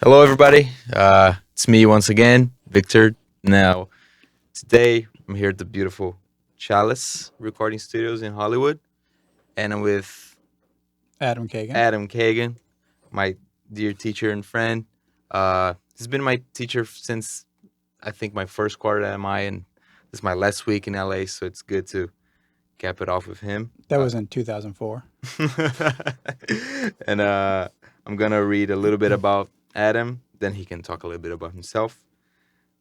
Hello, everybody. It's me once again, Victor. Now, today I'm here at the beautiful Chalice Recording Studios in Hollywood, and I'm with Adam Kagan. Adam Kagan, my dear teacher and friend. He's been my teacher since I think my first quarter at MI, and this is my last week in LA, so it's good to cap it off with him. That was in 2004. And I'm gonna read a little bit about Adam, then he can talk a little bit about himself.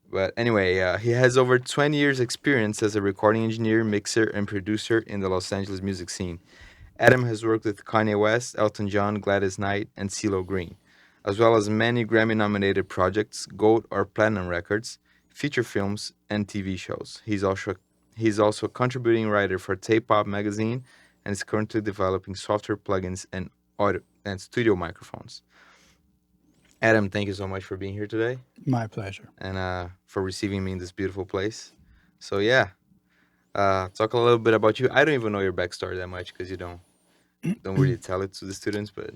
But anyway, he has over 20 years' experience as a recording engineer, mixer, and producer in the Los Angeles music scene. Adam has worked with Kanye West, Elton John, Gladys Knight, and Cee-Lo Green, as well as many Grammy-nominated projects, gold or platinum records, feature films, and TV shows. He's also a contributing writer for Tape Pop magazine and is currently developing software plugins and audio and studio microphones. Adam, thank you so much for being here today My pleasure. and for receiving me in this beautiful place. So yeah, talk a little bit about you. I don't even know your backstory that much because you don't really tell it to the students, but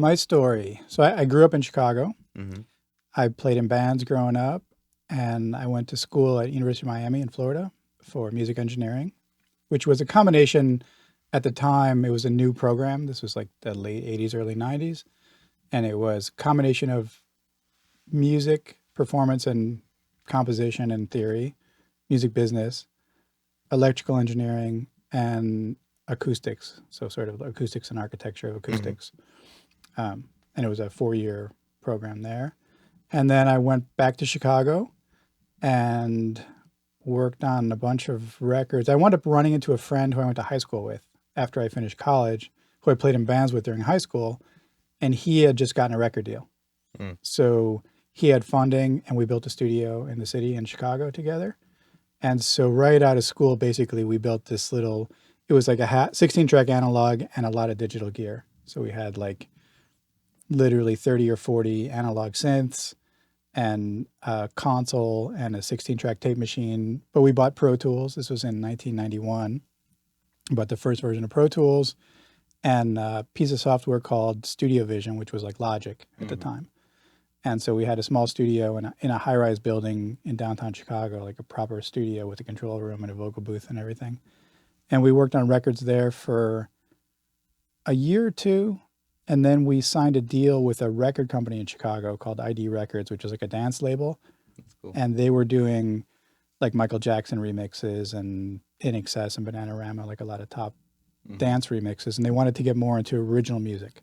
My story. So I grew up in Chicago. hmm I played in bands growing up, and I went to school at University of Miami in Florida for music engineering, which was a combination. At the time, it was a new program. This was like the late 80s, early 90s. And it was a combination of music, performance, and composition and theory, music business, electrical engineering, and acoustics. So sort of acoustics and architecture of hmm acoustics. And it was a 4-year program there. And then I went back to Chicago and worked on a bunch of records. I wound up running into a friend who I went to high school with after I finished college, who I played in bands with during high school, and he had just gotten a record deal. mm So he had funding, and we built a studio in the city in Chicago together. And so right out of school, basically, we built this little. It was like a 16-track analog and a lot of digital gear. So we had like literally 30 or 40 analog synths and a console and a 16-track tape machine. But we bought Pro Tools. This was in 1991. Bought the first version of Pro Tools and a piece of software called Studio Vision, which was like Logic at the hmm time. And so we had a small studio in a high-rise building in downtown Chicago, like a proper studio with a control room and a vocal booth and everything. And we worked on records there for a year or two. And then we signed a deal with a record company in Chicago called ID Records, which was like a dance label. That's cool. And they were doing like Michael Jackson remixes and In Excess and Bananarama, like a lot of top hmm dance remixes. And they wanted to get more into original music.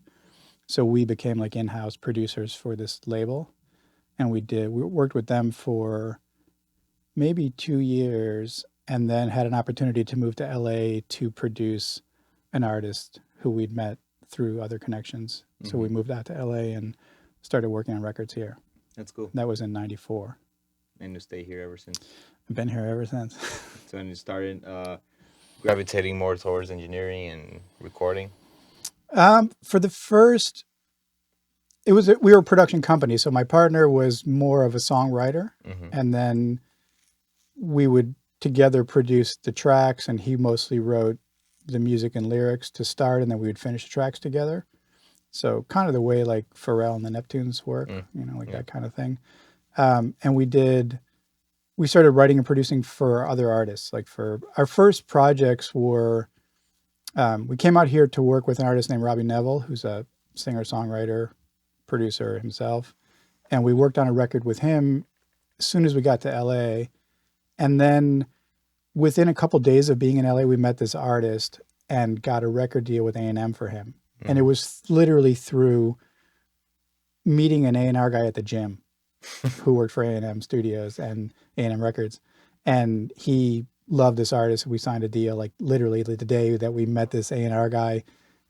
So we became like in-house producers for this label. And we worked with them for maybe 2 years and then had an opportunity to move to LA to produce an artist who we'd met through other connections. So hmm we moved out to LA and started working on records here. That's cool. That was in 94. And you stay here ever since. I've been here ever since. So when you started gravitating more towards engineering and recording. For the first, we were a production company. So my partner was more of a songwriter. hmm And then we would together produce the tracks, and he mostly wrote the music and lyrics to start, and then we would finish the tracks together. So kind of the way like Pharrell and the Neptunes work, mm like Yeah. that kind of thing. And we started writing and producing for other artists. Like for our first projects we came out here to work with an artist named Robbie Neville, who's a singer, songwriter, producer himself. And we worked on a record with him as soon as we got to LA. And then within a couple days of being in LA, we met this artist and got a record deal with A&M for him. And it hmm was literally through meeting an A&R guy at the gym who worked for A&M Studios and A&M Records. And he loved this artist. We signed a deal like literally the day that we met this A&R guy.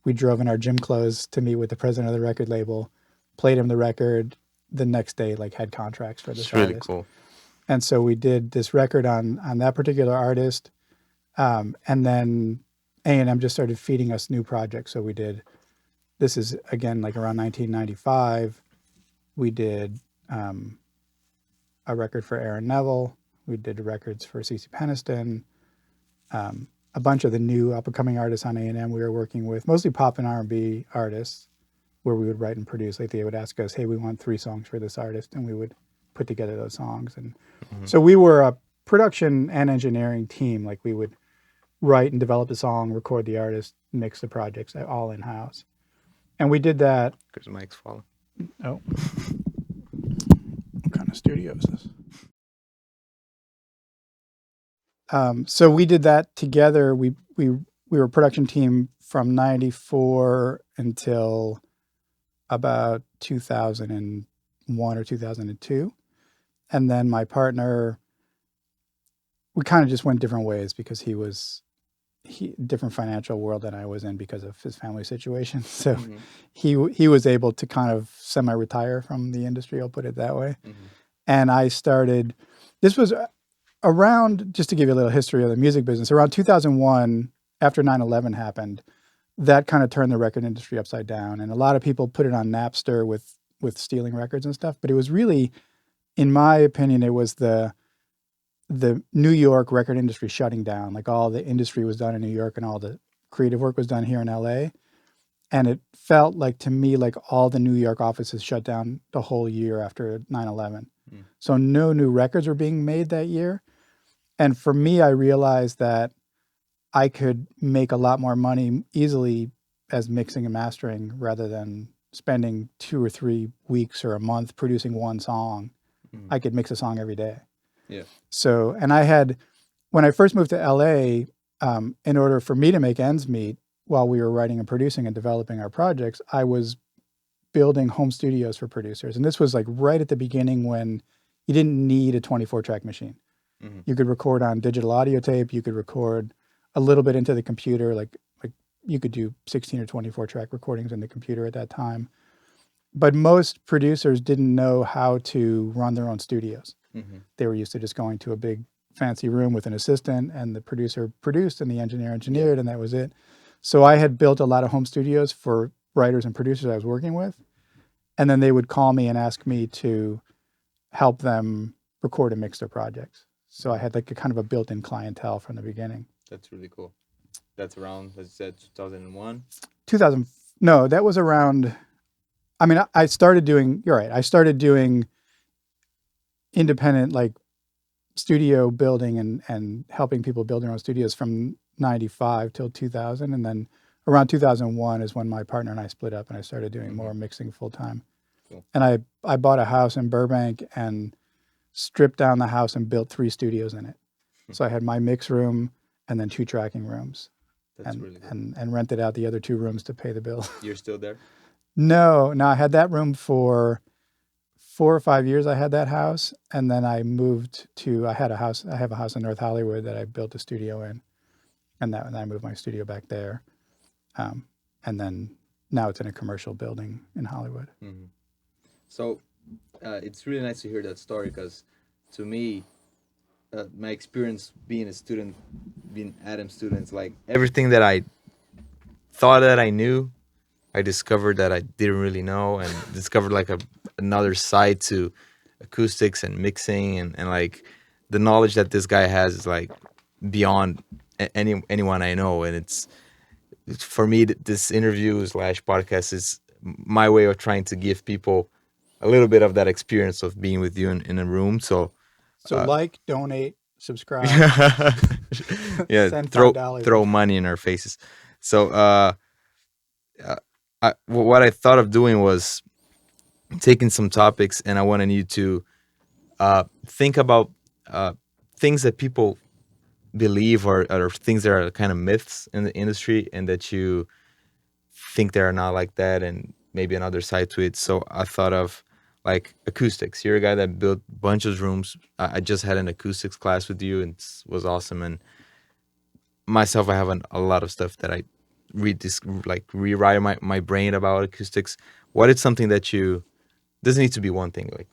We drove in our gym clothes to meet with the president of the record label, played him the record. The next day, like had contracts for this It's really artist. cool. And so we did this record on that particular artist. And then A&M just started feeding us new projects. So this is again like around 1995. We did a record for Aaron Neville. We did records for CeCe Peniston. A bunch of the new up and coming artists on A&M we were working with, mostly pop and R&B artists. where we would write and produce. Like they would ask us, hey, we want 3 songs for this artist, and we would put together those songs. And so we were a production and engineering team. Like we would write and develop a song, record the artist, mix the projects, all in-house. And we did that. Because Mike's falling. Oh. What kind of studio is this? So we did that together. We were a production team from 94 until about 2001 or 2002. And then my partner, we kind of just went different ways because he different financial world than I was in because of his family situation. So he was able to kind of semi-retire from the industry, I'll put it that way. And I started, this was around, just to give you a little history of the music business, around 2001, after 9/11 happened, that kind of turned the record industry upside down. And a lot of people put it on Napster with stealing records and stuff. But it was really, in my opinion, it was the New York record industry shutting down. Like all the industry was done in New York and all the creative work was done here in LA. And it felt like, to me, like all the New York offices shut down the whole year after 9/11. So no new records were being made that year. And for me, I realized that I could make a lot more money easily as mixing and mastering rather than spending 2 or 3 weeks or a month producing one song. I could mix a song every day. Yeah. So, and I had, when I first moved to LA, in order for me to make ends meet while we were writing and producing and developing our projects, I was building home studios for producers. And this was like right at the beginning when you didn't need a 24-track machine. You could record on digital audio tape. You could record a little bit into the computer. Like you could do 16 or 24-track recordings in the computer at that time. But most producers didn't know how to run their own studios. They were used to just going to a big fancy room with an assistant, and the producer produced and the engineer engineered, and that was it. So I had built a lot of home studios for writers and producers I was working with. And then they would call me and ask me to help them record and mix their projects. So I had like a kind of a built-in clientele from the beginning. That's really cool. That's around, as you said, 2001? 2000, no, that was around, I mean, I started doing, you're right, I started doing independent like studio building and helping people build their own studios from 95 till 2000. And then around 2001 is when my partner and I split up and I started doing more mixing full time. Cool. And I bought a house in Burbank and stripped down the house and built 3 studios in it. So I had my mix room and then 2 tracking rooms. That's really good. And rented out the other 2 rooms to pay the bill. You're still there? No, I had that room for 4 or 5 years. I had that house, and then I moved to, I have a house in North Hollywood that I built a studio in, and I moved my studio back there. And then now it's in a commercial building in Hollywood. So it's really nice to hear that story, because to me, my experience being a student, being Adam's students, like everything that I thought that I knew, I discovered that I didn't really know, and discovered like another side to acoustics and mixing, and like the knowledge that this guy has is like beyond anyone I know. And it's for me, this interview / podcast is my way of trying to give people a little bit of that experience of being with you in a room. So like, donate, subscribe. Yeah, send $5. throw money in our faces. So what I thought of doing was taking some topics, and I wanted you to think about things that people believe or things that are kind of myths in the industry, and that you think they're not like that, and maybe another side to it. So I thought of like acoustics. You're a guy that built a bunch of rooms. I just had an acoustics class with you, and it was awesome. And myself, I have a lot of stuff that I rewrite my brain about acoustics. What is something that you, doesn't need to be one thing, like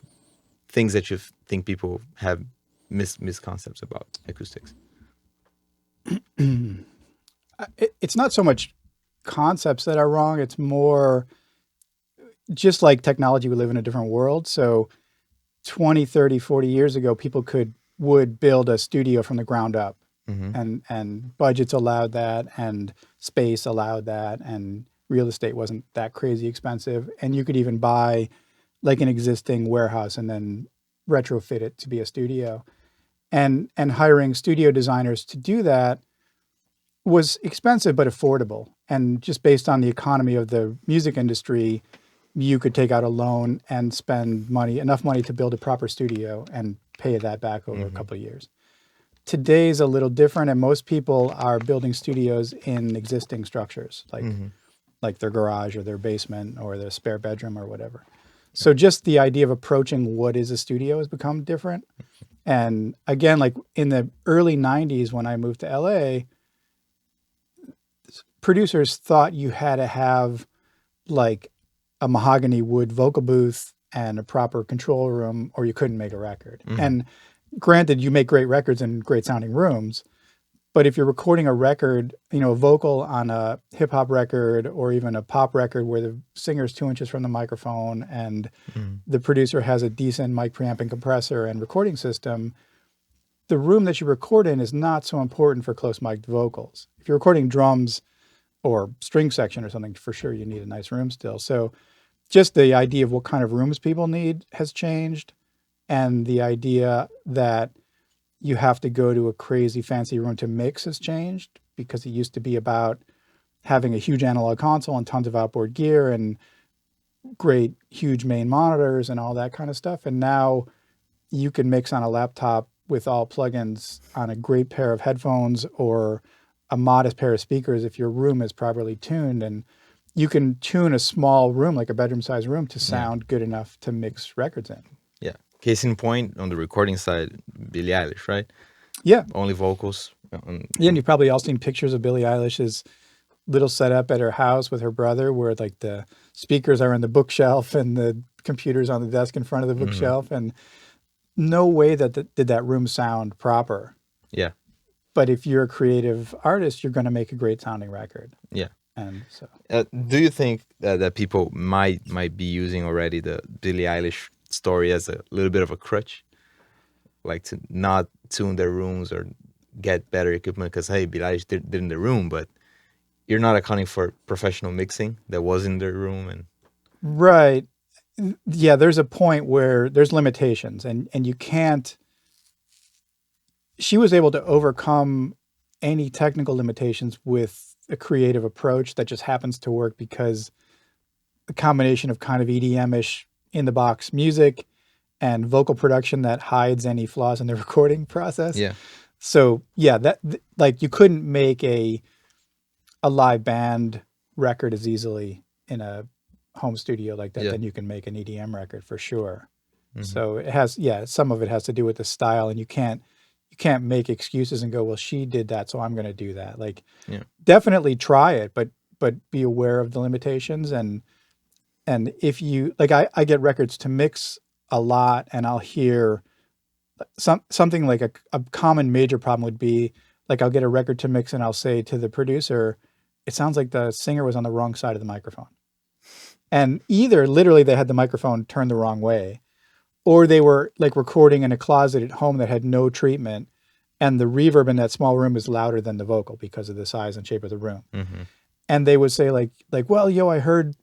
things that you think people have misconceptions about acoustics? It's not so much concepts that are wrong. It's more just like technology, we live in a different world. So 20, 30, 40 years ago, people would build a studio from the ground up. And budgets allowed that, and space allowed that, and real estate wasn't that crazy expensive, and you could even buy like an existing warehouse and then retrofit it to be a studio. And hiring studio designers to do that was expensive but affordable. And just based on the economy of the music industry, you could take out a loan and spend enough money to build a proper studio and pay that back over a couple of years. Today's a little different, and most people are building studios in existing structures, like their garage or their basement or their spare bedroom or whatever. So just the idea of approaching what is a studio has become different. And again, like in the early 90s when I moved to LA, producers thought you had to have like a mahogany wood vocal booth and a proper control room or you couldn't make a record. And granted, you make great records in great sounding rooms, but if you're recording a record, you know, a vocal on a hip hop record or even a pop record where the singer's 2 inches from the microphone and the producer has a decent mic preamp and compressor and recording system, the room that you record in is not so important for close mic'd vocals. If you're recording drums or string section or something, for sure you need a nice room still. So just the idea of what kind of rooms people need has changed. And the idea that you have to go to a crazy fancy room to mix has changed, because it used to be about having a huge analog console and tons of outboard gear and great huge main monitors and all that kind of stuff. And now you can mix on a laptop with all plugins on a great pair of headphones or a modest pair of speakers if your room is properly tuned. And you can tune a small room, like a bedroom sized room, to sound good enough to mix records in. Yeah. Case in point, on the recording side, Billie Eilish, right? Yeah. Only vocals. Yeah, and you've probably all seen pictures of Billie Eilish's little setup at her house with her brother, where like the speakers are in the bookshelf and the computer's on the desk in front of the bookshelf. And no way did that room sound proper. Yeah. But if you're a creative artist, you're going to make a great sounding record. Yeah. And so, do you think that people might be using already the Billie Eilish story as a little bit of a crutch, like to not tune their rooms or get better equipment? Because hey, Billie Eilish did in the room, but you're not accounting for professional mixing that was in their room. And right, yeah, there's a point where there's limitations, and you can't. She was able to overcome any technical limitations with a creative approach that just happens to work because the combination of kind of EDM-ish in the box music and vocal production that hides any flaws in the recording process. Yeah. So yeah, like you couldn't make a live band record as easily in a home studio like that than you can make an EDM record for sure. So it has, some of it has to do with the style, and you can't make excuses and go, well, she did that, so I'm going to do that. Like, definitely try it, but be aware of the limitations. And if you like, I get records to mix a lot, and I'll hear something like a common major problem would be like, I'll get a record to mix and I'll say to the producer, it sounds like the singer was on the wrong side of the microphone. And either literally they had the microphone turned the wrong way, or they were like recording in a closet at home that had no treatment, and the reverb in that small room is louder than the vocal because of the size and shape of the room. And they would say like, well, I heard,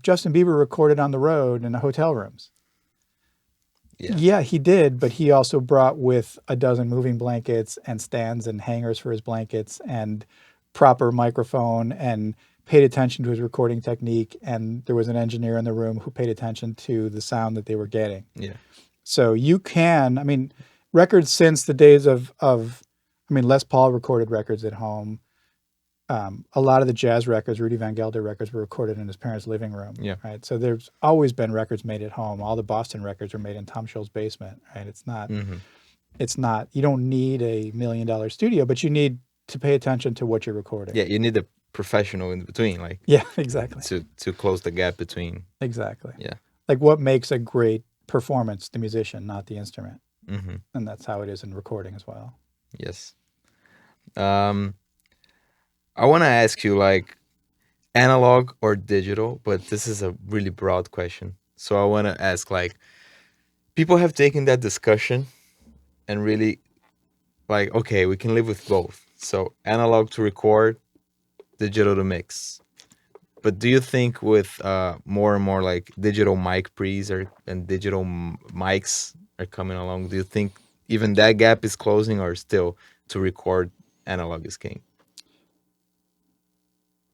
Justin Bieber recorded on the road in the hotel rooms. Yeah, he did, but he also brought with a dozen moving blankets and stands and hangers for his blankets and proper microphone, and paid attention to his recording technique, and there was an engineer in the room who paid attention to the sound that they were getting. Yeah. So you can, records since the days of Les Paul recorded records at home. A lot of the jazz records, Rudy Van Gelder records, were recorded in his parents' living room. Yeah. Right. So there's always been records made at home. All the Boston records were made in Tom Scholl's basement. Right. It's not, you don't need a $1 million studio, but you need to pay attention to what you're recording. Yeah. You need a professional in between, like, yeah, exactly, to close the gap between. Exactly. Yeah. Like, what makes a great performance? The musician, not the instrument. And that's how it is in recording as well. Yes. I want to ask you, like, analog or digital, but this is a really broad question. So I want to ask, like, people have taken that discussion and really, like, okay, we can live with both. So analog to record, digital to mix. But do you think with more and more like digital mic pre's and digital mics are coming along, do you think even that gap is closing, or still to record analog is king?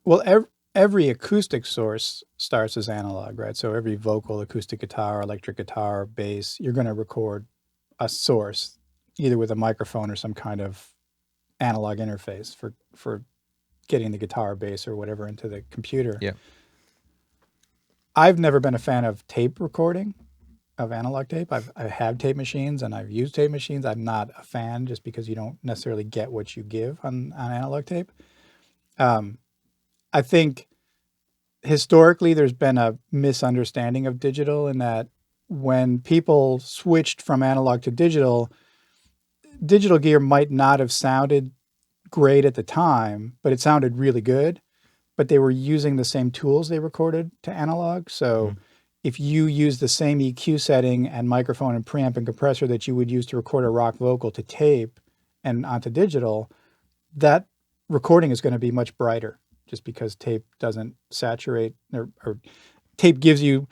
Well, every acoustic source starts as analog, right? So every vocal, acoustic guitar, electric guitar, bass, you're going to record a source either with a microphone or some kind of analog interface for getting the guitar, bass, or whatever into the computer. Yeah. I've never been a fan of tape recording, of analog tape. I have tape machines and I've used tape machines. I'm not a fan just because you don't necessarily get what you give on analog tape. Um, I think historically there's been a misunderstanding of digital in that when people switched from analog to digital gear might not have sounded great at the time, but it sounded really good. But they were using the same tools they recorded to analog. So Mm. if you use the same EQ setting and microphone and preamp and compressor that you would use to record a rock vocal to tape and onto digital, that recording is going to be much brighter just because tape doesn't saturate or tape gives you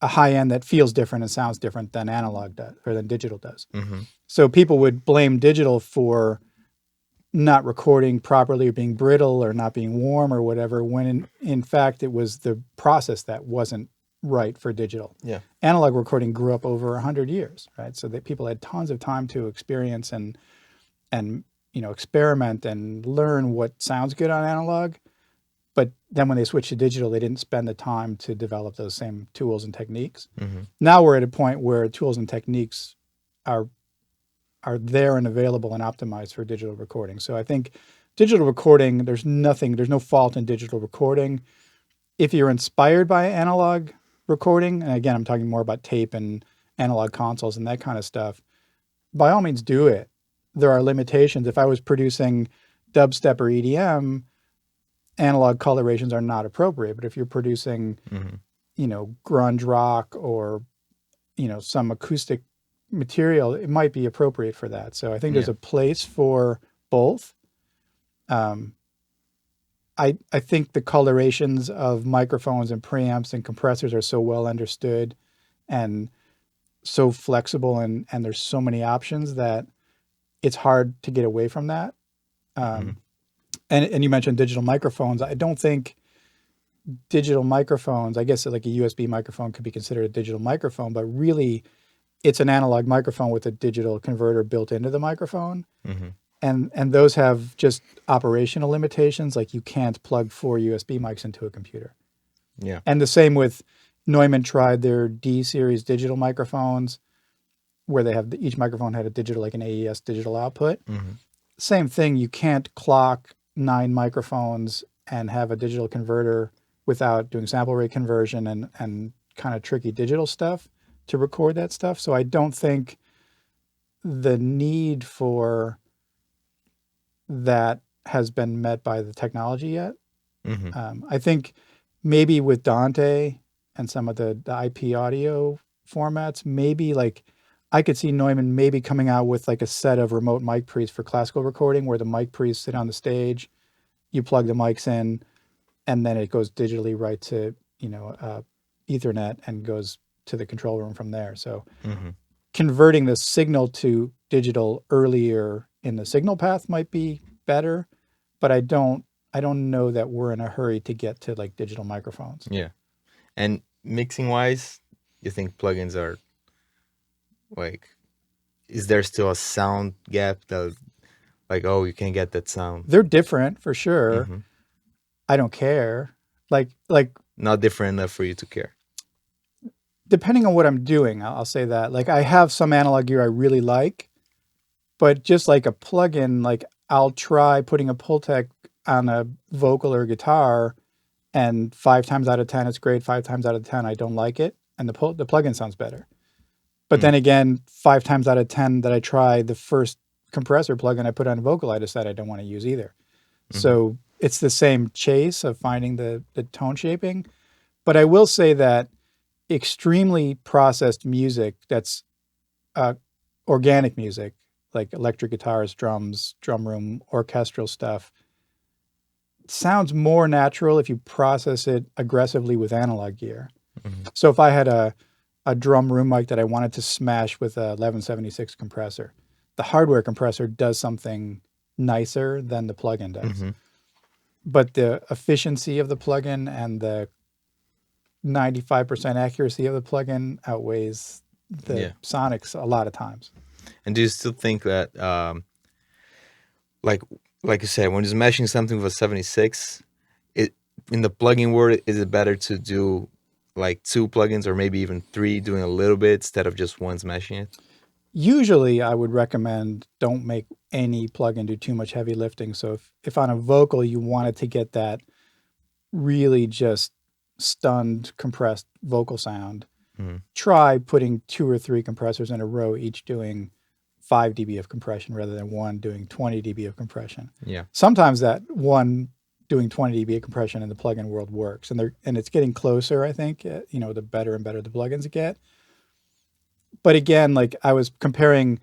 a high end that feels different and sounds different than analog does or than digital does. Mm-hmm. So people would blame digital for not recording properly or being brittle or not being warm or whatever, when in fact it was the process that wasn't right for digital. Yeah. Analog recording grew up over 100 years, right? So that people had tons of time to experience and experiment and learn what sounds good on analog. But then when they switched to digital, they didn't spend the time to develop those same tools and techniques. Mm-hmm. Now we're at a point where tools and techniques are there and available and optimized for digital recording. So I think digital recording, there's no fault in digital recording. If you're inspired by analog recording, and again, I'm talking more about tape and analog consoles and that kind of stuff, by all means do it. There are limitations. If I was producing dubstep or EDM, analog colorations are not appropriate. But if you're producing, Mm-hmm. grunge rock or, some acoustic material, it might be appropriate for that. So I think there's Yeah. a place for both. Um, I think the colorations of microphones and preamps and compressors are so well understood and so flexible and there's so many options that it's hard to get away from that. Mm-hmm. And you mentioned digital microphones. I don't think digital microphones, I guess like a USB microphone could be considered a digital microphone, but really it's an analog microphone with a digital converter built into the microphone. Mm-hmm. And those have just operational limitations, like you can't plug 4 USB mics into a computer. Yeah. And the same with Neumann tried their D series digital microphones where they have each microphone had a digital, like an AES digital output. Mm-hmm. Same thing, you can't clock 9 microphones and have a digital converter without doing sample rate conversion and kind of tricky digital stuff to record that stuff. So I don't think the need for that has been met by the technology yet. Mm-hmm. I think maybe with Dante and some of the IP audio formats, maybe like I could see Neumann maybe coming out with like a set of remote mic pre's for classical recording where the mic pre's sit on the stage, you plug the mics in, and then it goes digitally right to, Ethernet and goes to the control room from there. So Mm-hmm. converting the signal to digital earlier in the signal path might be better, but I don't know that we're in a hurry to get to like digital microphones. Yeah. And mixing wise, you think plugins are like, is there still a sound gap that, like, oh, you can't get that sound? They're different for sure. Mm-hmm. I don't care. Like Not different enough for you to care. depending on what I'm doing, I'll say that. Like I have some analog gear I really like, but just like a plugin, like I'll try putting a Pultec on a vocal or guitar, and 5 times out of 10 it's great. 5 times out of 10 I don't like it, and the plugin sounds better. But Mm. then again, 5 times out of 10 that I try the first compressor plugin I put on a vocal, I decide I don't want to use either. Mm-hmm. So it's the same chase of finding the tone shaping. But I will say that extremely processed music that's uh, organic music, like electric guitars, drums, drum room, orchestral stuff, sounds more natural if you process it aggressively with analog gear. Hmm. So if I had a drum room mic that I wanted to smash with a 1176 compressor, the hardware compressor does something nicer than the plugin does. Hmm. But the efficiency of the plugin and the 95% accuracy of the plugin outweighs the Yeah. sonics a lot of times. And do you still think that, like like you said, when you're smashing something with a 76, it in the plugin world, is it better to do like two plugins or maybe even three, doing a little bit instead of just one smashing it? Usually, I would recommend don't make any plugin do too much heavy lifting. So if on a vocal you wanted to get that really just stunned, compressed vocal sound, Hmm. try putting 2 or 3 compressors in a row, each doing 5 dB of compression rather than one doing 20 dB of compression. Yeah. Sometimes that one doing 20 dB of compression in the plugin world works, and it's getting closer. I think the better and better the plugins get. But again, like I was comparing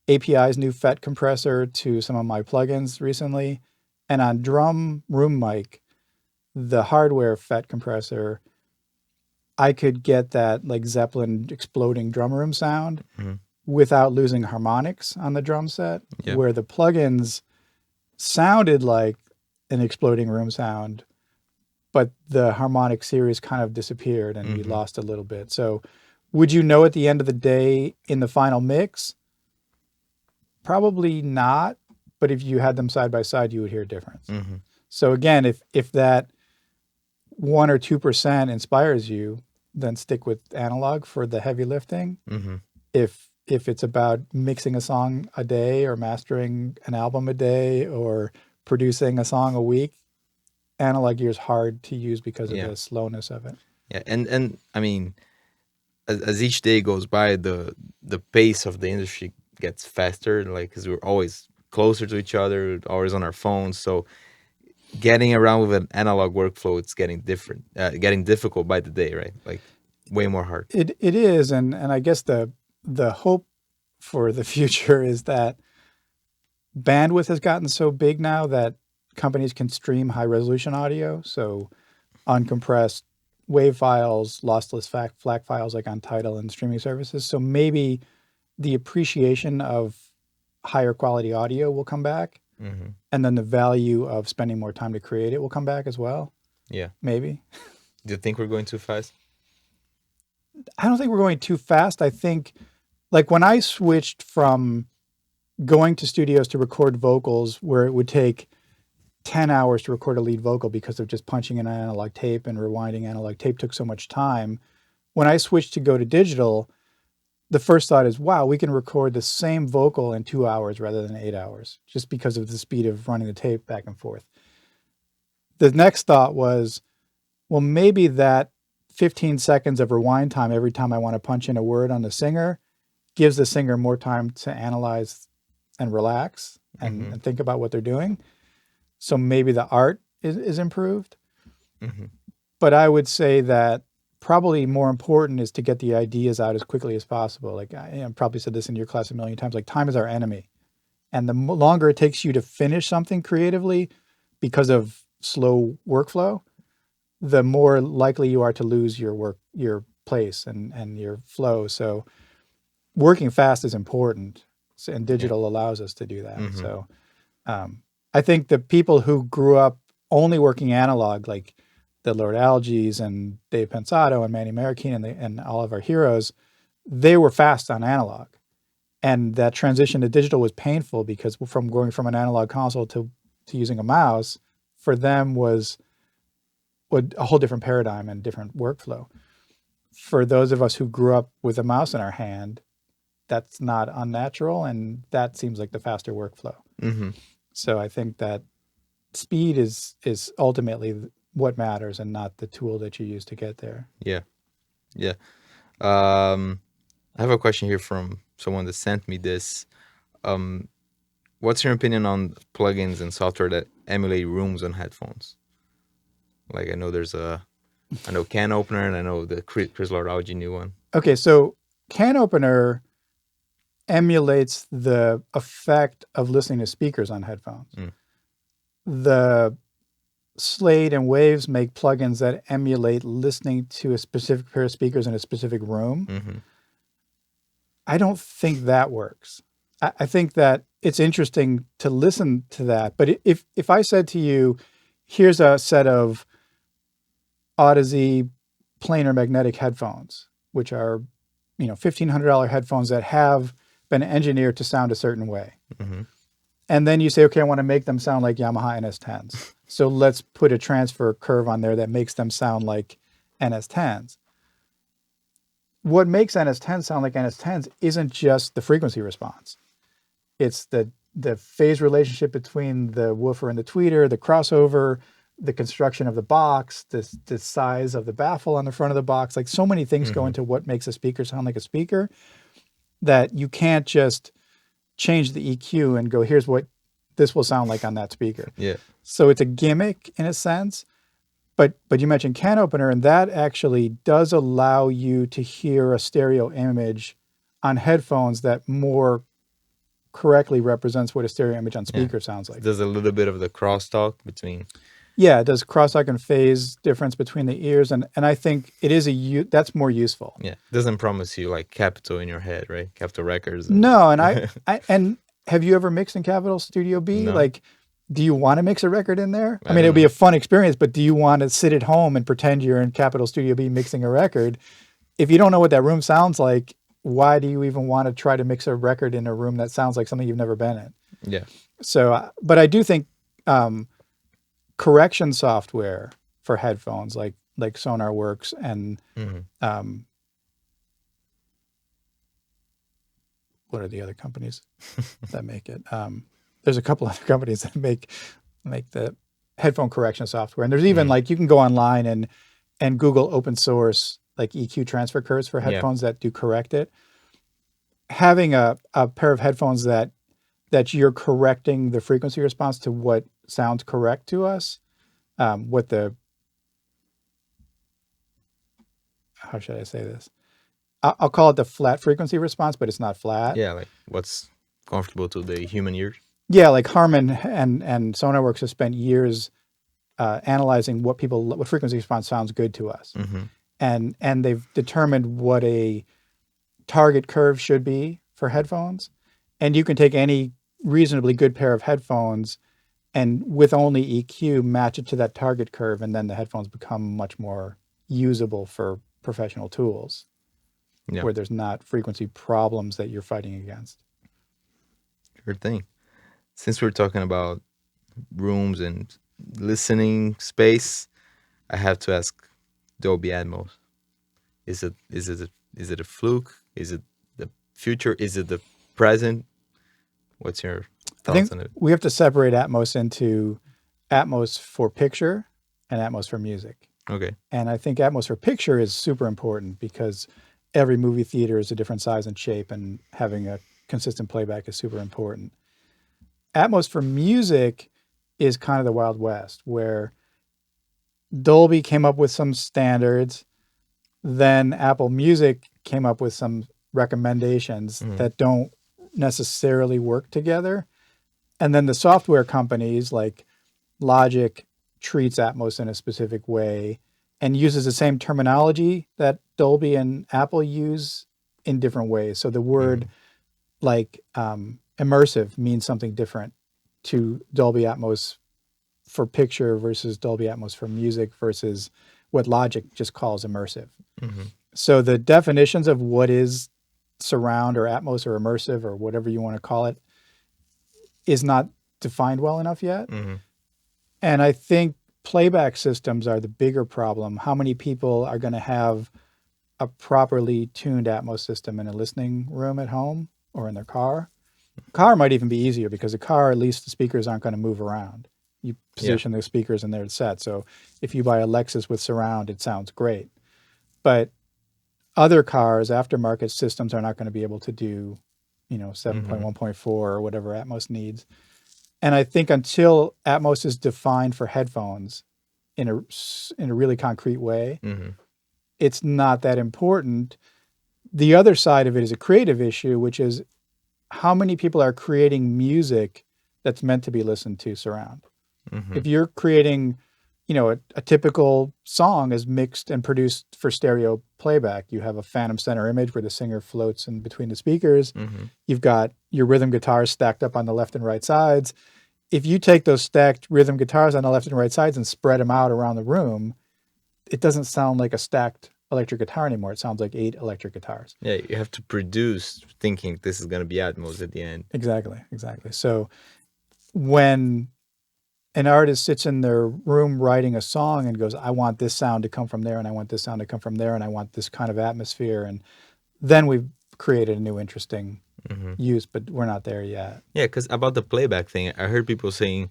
API's new FET compressor to some of my plugins recently, and on drum room mic, the hardware FET compressor, I could get that like Zeppelin exploding drum room sound Hmm. without losing harmonics on the drum set, Yeah. where the plugins sounded like an exploding room sound, but the harmonic series kind of disappeared and we Hmm. lost a little bit. So, would you know at the end of the day in the final mix? Probably not, but if you had them side by side, you would hear a difference. Hmm. So again, if that 1 or 2% inspires you, then stick with analog for the heavy lifting. Hmm. If it's about mixing a song a day or mastering an album a day or producing a song a week, analog gear is hard to use because of Yeah. the slowness of it. Yeah. And I mean, as each day goes by, the pace of the industry gets faster, like because we're always closer to each other, always on our phones. So getting around with an analog workflow, it's getting different, getting difficult by the day, right? Like way more hard. It is, and I guess the hope for the future is that bandwidth has gotten so big now that companies can stream high resolution audio. So uncompressed wave files, lossless FLAC files like on Tidal and streaming services. So maybe the appreciation of higher quality audio will come back. Hmm. And then the value of spending more time to create it will come back as well. Yeah. Maybe. Do you think we're going too fast? I don't think we're going too fast. I think like when I switched from going to studios to record vocals where it would take 10 hours to record a lead vocal because of just punching in an analog tape and rewinding analog tape took so much time. When I switched to go to digital, the first thought is, wow, we can record the same vocal in 2 hours rather than 8 hours just because of the speed of running the tape back and forth. The next thought was, well, maybe that 15 seconds of rewind time every time I want to punch in a word on the singer gives the singer more time to analyze and relax Hmm. and think about what they're doing. So maybe the art is improved. Hmm. But I would say that probably more important is to get the ideas out as quickly as possible. Like I probably said this in your class a million times, like time is our enemy. And the longer it takes you to finish something creatively because of slow workflow, the more likely you are to lose your place and your flow. So working fast is important, and Yeah. digital allows us to do that. Hmm. So I think the people who grew up only working analog, like the Lord Alges and Dave Pensato and Manny Marroquin and all of our heroes, they were fast on analog. And that transition to digital was painful because from going from an analog console to using a mouse, for them was a whole different paradigm and different workflow. For those of us who grew up with a mouse in our hand, that's not unnatural, and that seems like the faster workflow. Hmm. So I think that speed is ultimately what matters and not the tool that you use to get there. Yeah. Yeah. Um, I have a question here from someone that sent me this. Um, what's your opinion on plugins and software that emulate rooms on headphones? Like I know Can Opener, and I know the Chris Lord-Alge new one. Okay, so Can Opener emulates the effect of listening to speakers on headphones. Mm. The Slate and Waves make plugins that emulate listening to a specific pair of speakers in a specific room. Mm-hmm. I don't think that works. I think that it's interesting to listen to that. But if I said to you, here's a set of Odyssey planar magnetic headphones, which are, $1,500 headphones that have been engineered to sound a certain way. Mm-hmm. And then you say, okay, I want to make them sound like Yamaha NS10s. So let's put a transfer curve on there that makes them sound like NS10s. What makes NS10s sound like NS10s isn't just the frequency response. It's the phase relationship between the woofer and the tweeter, the crossover, the construction of the box, the size of the baffle on the front of the box. Like, so many things go into what makes a speaker sound like a speaker that you can't just change the EQ and go, here's what this will sound like on that speaker. Yeah. So it's a gimmick in a sense. But you mentioned Can Opener, and that actually does allow you to hear a stereo image on headphones that more correctly represents what a stereo image on speaker sounds like. There's a little bit of the crosstalk between. Yeah, it does crosstalk and phase difference between the ears, and I think it is that's more useful. Yeah, doesn't promise you like Capitol in your head, right? Capitol Records. No, and I and have you ever mixed in Capitol Studio B? No. Like, do you want to mix a record in there? I mean, don't it would be know. a fun experience, but do you want to sit at home and pretend you're in Capitol Studio B mixing a record? If you don't know what that room sounds like, why do you even want to try to mix a record in a room that sounds like something you've never been in? Yeah. So, but I do think correction software for headphones, like SonarWorks and Mm-hmm. what are the other companies that make it? There's a couple other companies that make the headphone correction software, and there's even like, you can go online and Google open source like EQ transfer curves for headphones that do correct it. Having a pair of headphones that you're correcting the frequency response to what sounds correct to us, how should I say this? I'll call it the flat frequency response, but it's not flat. Yeah, like what's comfortable to the human ear. Yeah, like Harman and SonarWorks have spent years analyzing what frequency response sounds good to us, and they've determined what a target curve should be for headphones. And you can take any reasonably good pair of headphones and with only EQ match it to that target curve, and then the headphones become much more usable for professional tools, where there's not frequency problems that you're fighting against. Sure thing. Since we're talking about rooms and listening space, I have to ask Dolby Atmos. Is it a fluke? Is it the future? Is it the present? What's your thoughts on it? We have to separate Atmos into Atmos for picture and Atmos for music. Okay. And I think Atmos for picture is super important because every movie theater is a different size and shape, and having a consistent playback is super important. Atmos for music is kind of the Wild West, where Dolby came up with some standards, then Apple Music came up with some recommendations that don't necessarily work together. And then the software companies like Logic treats Atmos in a specific way and uses the same terminology that Dolby and Apple use in different ways. So the word like immersive means something different to Dolby Atmos for picture versus Dolby Atmos for music versus what Logic just calls immersive. So the definitions of what is surround or Atmos or immersive or whatever you want to call it is not defined well enough yet. And I think playback systems are the bigger problem. How many people are going to have a properly tuned Atmos system in a listening room at home or in their car? Car might even be easier because a car, at least the speakers aren't going to move around. You position the speakers and they're set. So if you buy a Lexus with surround, it sounds great. But other cars, aftermarket systems are not going to be able to do, 7.1.4 or whatever Atmos needs. And I think until Atmos is defined for headphones in a really concrete way, it's not that important. The other side of it is a creative issue, which is how many people are creating music that's meant to be listened to surround. If you're creating a typical song is mixed and produced for stereo playback. You have a phantom center image where the singer floats in between the speakers. Mm-hmm. You've got your rhythm guitars stacked up on the left and right sides. If you take those stacked rhythm guitars on the left and right sides and spread them out around the room, it doesn't sound like a stacked electric guitar anymore. It sounds like 8 electric guitars. Yeah, you have to produce thinking this is gonna be Atmos at the end. Exactly. So when an artist sits in their room writing a song and goes, I want this sound to come from there, and I want this sound to come from there, and I want this kind of atmosphere, and then we've created a new interesting Mm-hmm. use, but we're not there yet. Yeah, because about the playback thing, I heard people saying,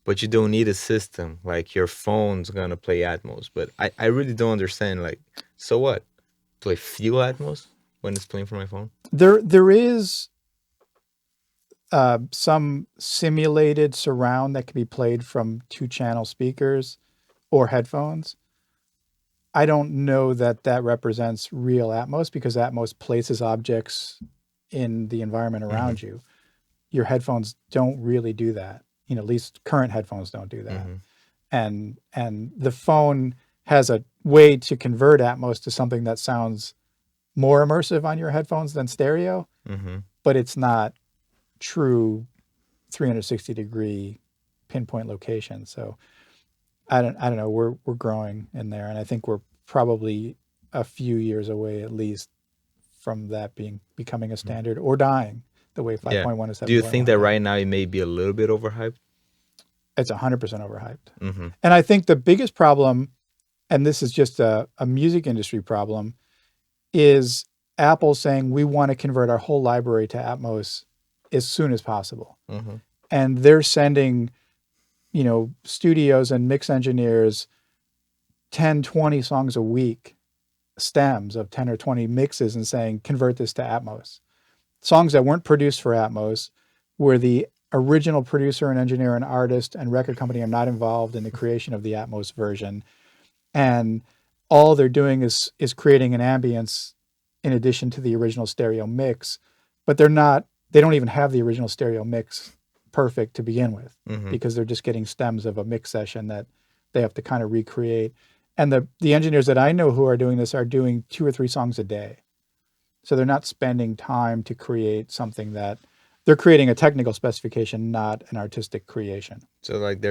but you don't need a system. Like your phone's gonna play Atmos. But I really don't understand. Like, so what? Do I feel Atmos when it's playing from my phone? There is some simulated surround that can be played from 2-channel speakers or headphones. I don't know that that represents real Atmos because Atmos places objects in the environment around you. Your headphones don't really do that. At least current headphones don't do that. Mm-hmm. And the phone has a way to convert Atmos to something that sounds more immersive on your headphones than stereo, Mm-hmm. but it's not true 360-degree pinpoint location. So I don't know. We're growing in there, and I think we're probably a few years away at least from that becoming a standard or dying the way 5.1 is 7.1. Do you think that right now it may be a little bit overhyped? It's 100% overhyped. Mm-hmm. And I think the biggest problem, and this is just a music industry problem, is Apple saying we want to convert our whole library to Atmos as soon as possible. Mm-hmm. And they're sending, studios and mix engineers 10, 20 songs a week, stems of 10 or 20 mixes, and saying, convert this to Atmos. Songs that weren't produced for Atmos, where the original producer and engineer and artist and record company are not involved in the creation of the Atmos version. And all they're doing is creating an ambience in addition to the original stereo mix, but they don't even have the original stereo mix perfect to begin with, Mm-hmm. because they're just getting stems of a mix session that they have to kind of recreate. And the engineers that I know who are doing this are doing 2 or 3 songs a day. So they're not spending time to create something that they're creating a technical specification, not an artistic creation. So like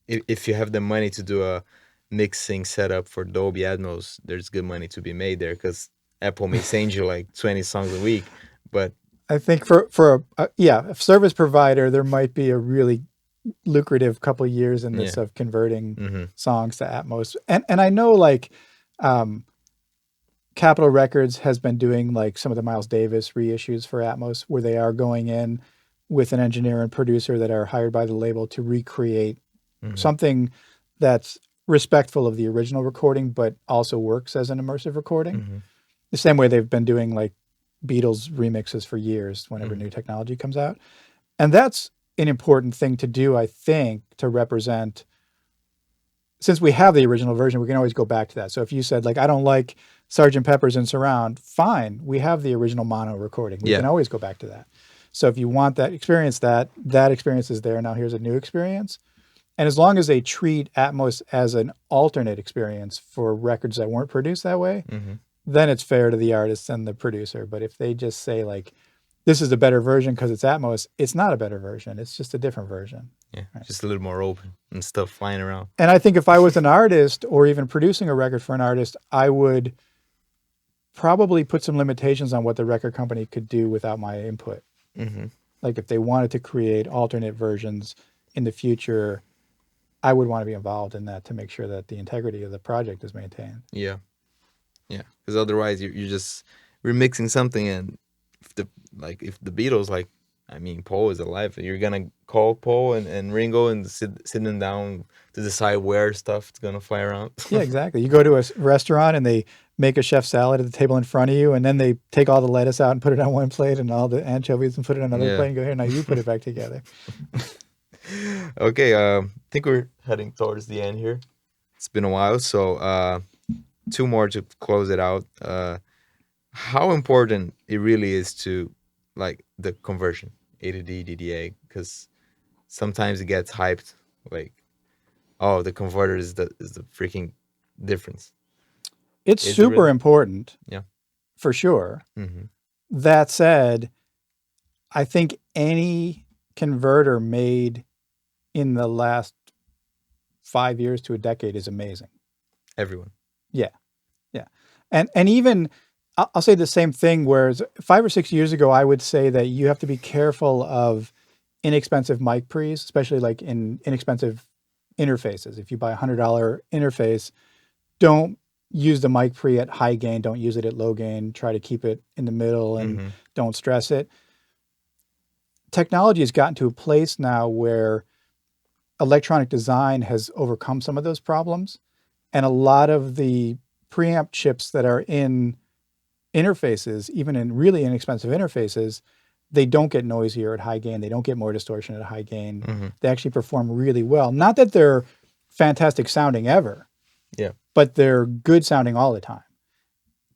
if you have the money to do a mixing setup for Dolby Atmos, there's good money to be made there because Apple may send you like 20 songs a week, but I think for a service provider, there might be a really lucrative couple of years in this of converting mm-hmm. songs to Atmos. And I know like Capitol Records has been doing like some of the Miles Davis reissues for Atmos, where they are going in with an engineer and producer that are hired by the label to recreate something that's respectful of the original recording, but also works as an immersive recording. Mm-hmm. The same way they've been doing like Beatles remixes for years whenever new technology comes out. And that's an important thing to do, I think, to represent. Since we have the original version, we can always go back to that. So if you said, like, I don't like Sgt. Pepper's in surround, fine. We have the original mono recording. We can always go back to that. So if you want that experience, that experience is there. Now here's a new experience. And as long as they treat Atmos as an alternate experience for records that weren't produced that way, then it's fair to the artist and the producer. But if they just say, like, this is a better version because it's Atmos, it's not a better version. It's just a different version. Yeah, just a little more open and stuff flying around. And I think if I was an artist or even producing a record for an artist, I would probably put some limitations on what the record company could do without my input. Mm-hmm. Like if they wanted to create alternate versions in the future, I would want to be involved in that to make sure that the integrity of the project is maintained. Yeah. Yeah. Because otherwise you're just remixing something, and if the Beatles, like, I mean, Paul is alive. You're gonna call Paul and Ringo and sitting down to decide where stuff is gonna fly around. Yeah, exactly. You go to a restaurant and they make a chef salad at the table in front of you, and then they take all the lettuce out and put it on one plate, and all the anchovies and put it on another plate, and go, here, now you put it back together. Okay, I think we're heading towards the end here. It's been a while, so 2 more to close it out. How important it really is to, like, the conversion A to D, DDA, because sometimes it gets hyped, like Oh, the converter is the freaking difference. It's Is it super really? important Yeah. for sure. Mm-hmm. That said, I think any converter made in the last 5 years to a decade is amazing. Everyone. Yeah, yeah, and even I'll say the same thing. Whereas 5 or 6 years ago, I would say that you have to be careful of inexpensive mic pre's, especially like in inexpensive interfaces. If you buy $100 interface, don't use the mic pre at high gain. Don't use it at low gain. Try to keep it in the middle and Mm-hmm. don't stress it. Technology has gotten to a place now where electronic design has overcome some of those problems. And a lot of the preamp chips that are in interfaces, even in really inexpensive interfaces, they don't get noisier at high gain. They don't get more distortion at high gain. Mm-hmm. They actually perform really well. Not that they're fantastic sounding ever, Yeah. but they're good sounding all the time.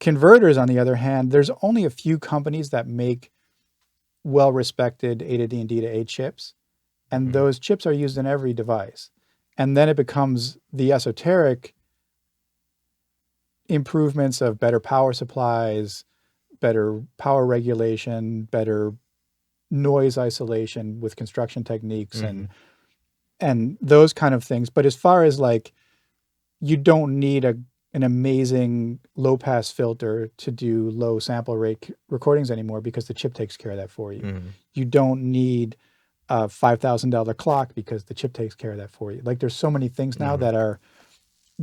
Converters, on the other hand, there's only a few companies that make well respected A to D and D to A chips. And Mm-hmm. those chips are used in every device. And then it becomes the esoteric improvements of better power supplies, better power regulation, better noise isolation with construction techniques Mm-hmm. and those kind of things. But as far as like you don't need an amazing low pass filter to do low sample rate recordings anymore because the chip takes care of that for you. Mm-hmm. You don't need a $5,000 clock because the chip takes care of that for you. Like there's so many things now Mm-hmm. that are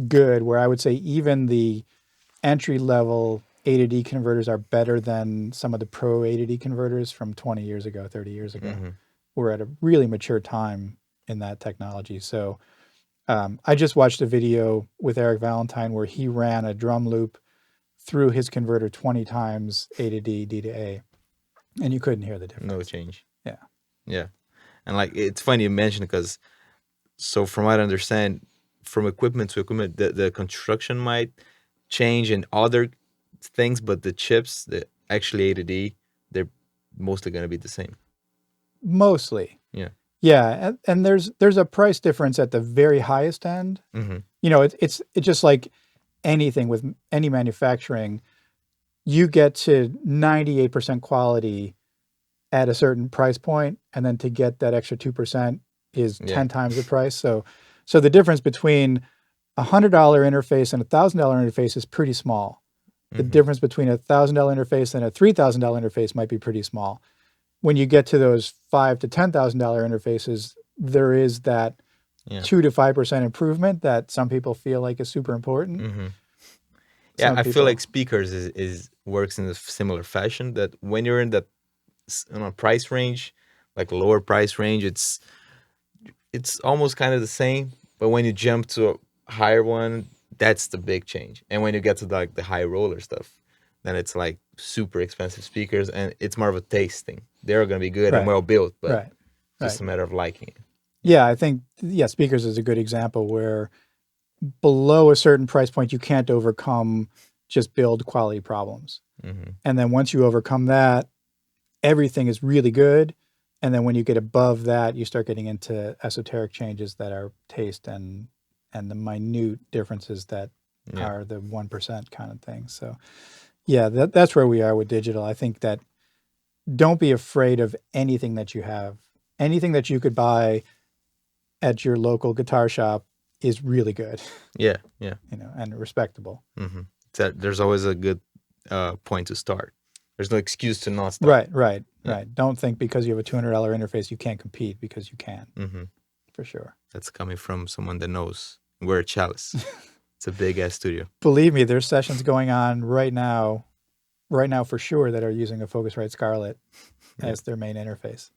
good where I would say even the entry level A to D converters are better than some of the pro A to D converters from 20 years ago, 30 years ago. Mm-hmm. We're at a really mature time in that technology. So I just watched a video with Eric Valentine where he ran a drum loop through his converter 20 times A to D, D to A, and you couldn't hear the No difference. change. Yeah. Yeah. And like it's funny you mentioned because so from what I understand, from equipment to equipment, the construction might change and other things, but the chips, the actually A to D, they're mostly gonna be the same. Mostly. Yeah. Yeah. And there's a price difference at the very highest end. Mm-hmm. You know, it's just like anything with any manufacturing, you get to 98% quality at a certain price point, and then to get that extra 2% is Yeah. 10 times the price. So the difference between $100 interface and $1,000 interface is pretty small. The Mm-hmm. difference between $1,000 interface and a $3,000 interface might be pretty small. When you get to those $5,000 to $10,000 interfaces, there is that Yeah. 2 to 5% improvement that some people feel like is super important. Mm-hmm. Yeah, Some I feel people, like speakers is works in a similar fashion that when you're in that price range, like lower price range, it's almost kind of the same. But when you jump to a higher one, that's the big change. And when you get to like the high roller stuff, then it's like super expensive speakers, and it's more of a taste thing. They're gonna be good and right, well built, but right, just right. a matter of liking it. Yeah. Yeah, I think speakers is a good example where below a certain price point you can't overcome just build quality problems. Mm-hmm. And then once you overcome that, everything is really good. And then when you get above that, you start getting into esoteric changes that are taste and the minute differences that Yeah. are the 1% kind of thing. So yeah, that's where we are with digital. I think that don't be afraid of anything that you have. Anything that you could buy at your local guitar shop is really good, Yeah. Yeah. and respectable. Mm-hmm. So there's always a good point to start. There's no excuse to not start. Right, right, Yeah. right. Don't think because you have a $200 interface you can't compete, because you can, Mm-hmm. for sure. That's coming from someone that knows. We're a chalice. It's a big ass studio. Believe me, there's sessions going on right now for sure, that are using a Focusrite Scarlett Yeah. as their main interface.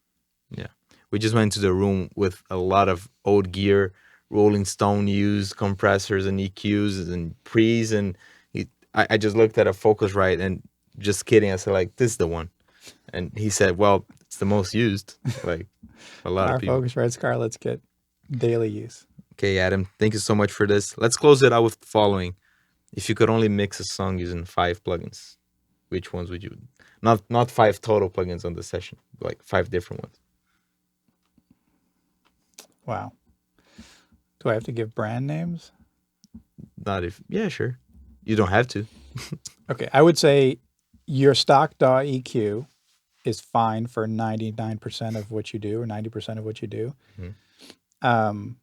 Yeah. We just went to the room with a lot of old gear, Rolling Stone used compressors and EQs and pre's, and I just looked at a Focusrite and just kidding. I said like, this is the one, and he said, well, it's the most used. Like a lot of Our people. Focusrite Scarletts get daily use. Okay, Adam, thank you so much for this. Let's close it out with the following: if you could only mix a song using 5 plugins, which ones would you? Not 5 total plugins on the session, like 5 different ones. Wow. Do I have to give brand names? Not if, yeah, sure. You don't have to. Okay, I would say your stock DAW EQ is fine for 99% of what you do, or 90% of what you do. Mhm. Um,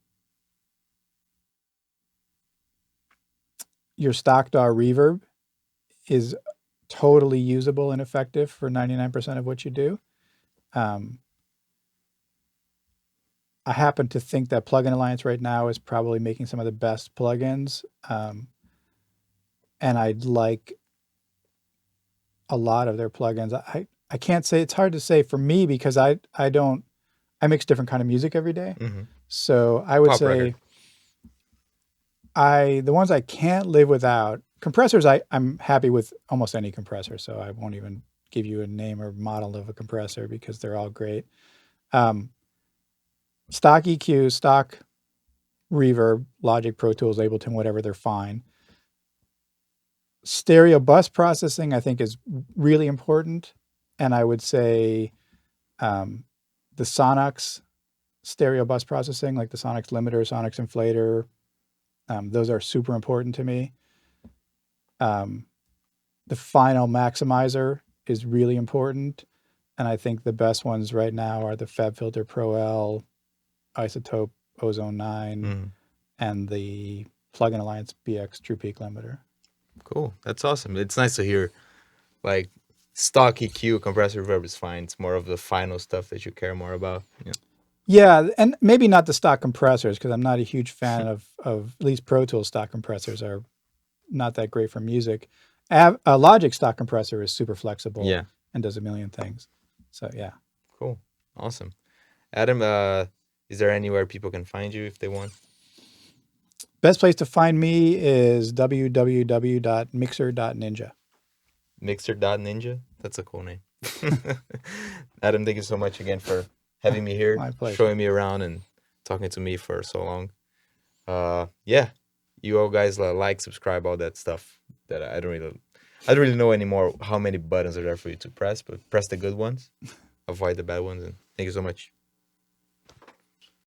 your stock DAW reverb is totally usable and effective for 99% of what you do. I happen to think that Plugin Alliance right now is probably making some of the best plugins. And I'd like a lot of their plugins. I can't say, it's hard to say for me because I mix different kind of music every day. Mm-hmm. So I would Pop say record. the ones I can't live without, compressors, I'm happy with almost any compressor. So I won't even give you a name or model of a compressor because they're all great. Stock EQ, stock reverb, Logic, Pro Tools, Ableton, whatever, they're fine. Stereo bus processing, I think, is really important. And I would say the Sonox stereo bus processing, like the Sonox limiter, Sonox inflator, those are super important to me. The final maximizer is really important. And I think the best ones right now are the FabFilter Pro L, Isotope Ozone 9, and the Plugin Alliance BX True Peak limiter. Cool. That's awesome. It's nice to hear, like, stock EQ, compressor reverb is fine. It's more of the final stuff that you care more about. Yeah. Yeah, and maybe not the stock compressors because I'm not a huge fan of at least Pro Tools stock compressors are not that great for music. A Logic stock compressor is super flexible Yeah. and does a million things. So yeah. Cool. Awesome. Adam, is there anywhere people can find you if they want? Best place to find me is www.mixer.ninja. Mixer.ninja? That's a cool name. Adam, thank you so much again for having me here, My pleasure. showing me around and talking to me for so long. Yeah, you all guys like, subscribe, all that stuff that I don't really know anymore how many buttons are there for you to press, but press the good ones, avoid the bad ones, and thank you so much.